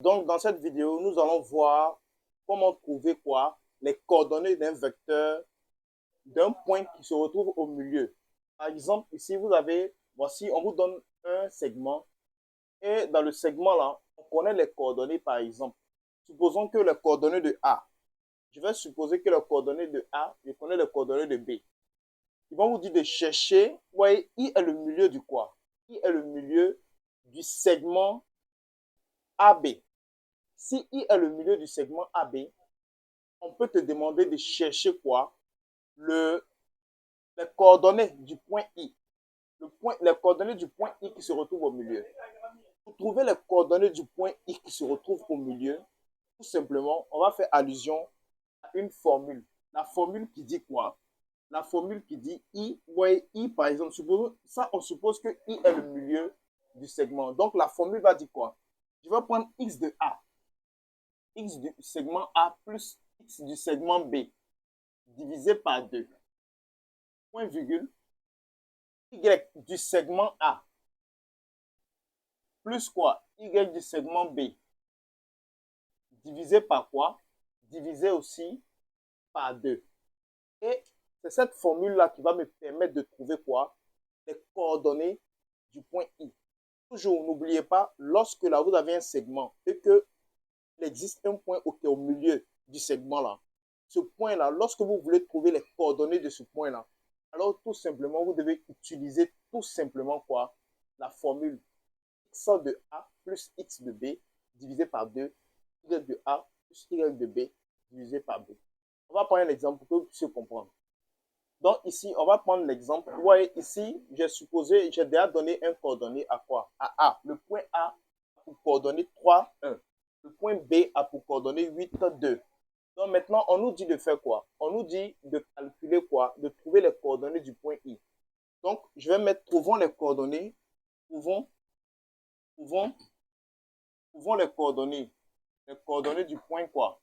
Donc, dans cette vidéo, nous allons voir comment trouver quoi? Les coordonnées d'un vecteur d'un point qui se retrouve au milieu. Par exemple, ici, voici, on vous donne un segment et dans le segment-là, on connaît les coordonnées, par exemple. Supposons que les coordonnées de A, je vais supposer que les coordonnées de A, je connais les coordonnées de B. Ils vont vous dire de chercher, vous voyez, I est le milieu du quoi? I est le milieu du segment AB. Si I est le milieu du segment AB, on peut te demander de chercher quoi? Les coordonnées du point I. Les coordonnées du point I qui se retrouve au milieu. Pour trouver les coordonnées du point I qui se retrouve au milieu, tout simplement, on va faire allusion à une formule. La formule qui dit quoi? La formule qui dit I, ouais, I par exemple, on suppose que I est le milieu du segment. Donc la formule va dire quoi? Je vais prendre X de A. X du segment A plus X du segment B divisé par 2. Point virgule. Y du segment A plus quoi? Y du segment B divisé par quoi? Divisé aussi par 2. Et c'est cette formule-là qui va me permettre de trouver quoi? Les coordonnées du point I. Toujours, n'oubliez pas, lorsque là, vous avez un segment et qu'il existe un point qui est au milieu du segment-là, ce point-là, lorsque vous voulez trouver les coordonnées de ce point-là, alors tout simplement, vous devez utiliser tout simplement quoi? La formule x de A plus x de B divisé par 2, y de A plus y de B divisé par B. On va prendre un exemple pour que vous puissiez comprendre. Donc ici, on va prendre l'exemple. Vous voyez ici, j'ai déjà donné un coordonné à quoi? À A. Le point A a pour coordonner 3, 1. Le point B a pour coordonner 8, 2. Donc maintenant, on nous dit de faire quoi? On nous dit de calculer quoi? De trouver les coordonnées du point I. Donc, je vais mettre, trouvons les coordonnées, trouvons les coordonnées du point quoi?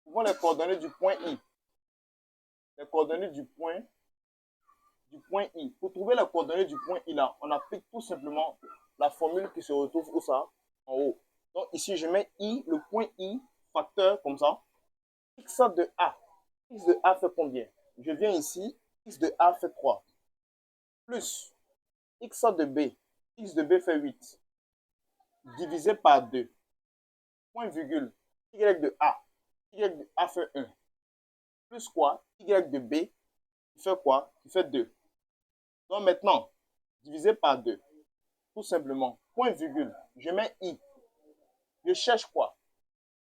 Trouvons les coordonnées du point I. Les coordonnées du point I. Pour trouver les coordonnées du point I là, on applique tout simplement la formule qui se retrouve où ça? En haut. Donc ici, je mets I, le point I, facteur comme ça. X de A. X de A fait combien? Je viens ici, X de A fait 3. Plus X de B. X de B fait 8. Divisé par 2. Point virgule. Y de A. Y de A fait 1. Plus quoi? Y de B, qui fait quoi? Qui fait 2. Donc maintenant, divisé par 2. Tout simplement, point virgule, je mets I. Je cherche quoi?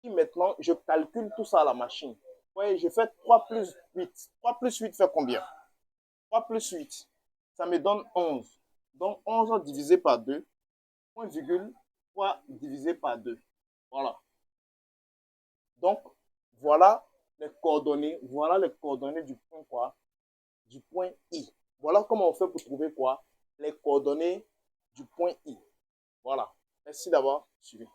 I maintenant, je calcule tout ça à la machine. Oui, je fais 3 plus 8. 3 plus 8 fait combien? 3 plus 8, ça me donne 11. Donc 11 divisé par 2, point virgule, 3 divisé par 2. Voilà. Donc, voilà les coordonnées du point quoi? Du point I. Voilà comment on fait pour trouver quoi? Les coordonnées du point I. Voilà. Merci d'avoir suivi.